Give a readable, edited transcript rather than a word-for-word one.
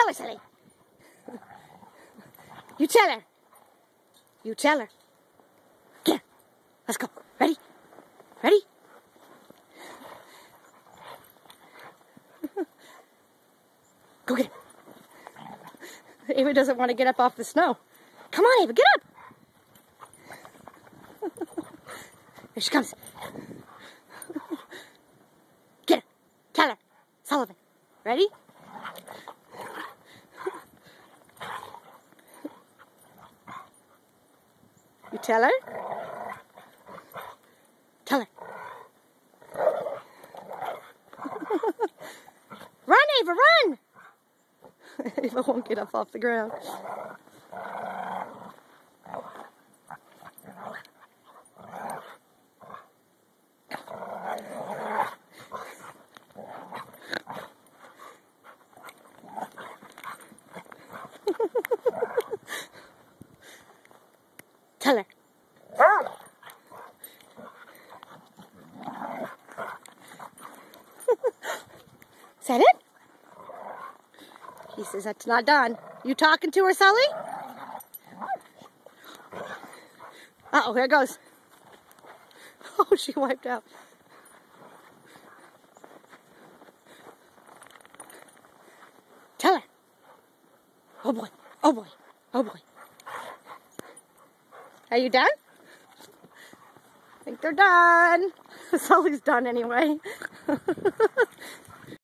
Tell her, Sully. You tell her. You tell her. Get her. Let's go. Ready? Ready? Go get her. Ava doesn't want to get up off the snow. Come on, Ava, get up. Here she comes. Get her. Tell her. Sullivan. Ready? You tell her? Tell her. Run, Ava, run! Ava won't get up off the ground. Tell her. Is that it? He says that's not done. You talking to her, Sully? Uh-oh, here it goes. Oh, she wiped out. Tell her. Oh boy, oh boy, oh boy. Are you done? I think they're done. Sully's done anyway.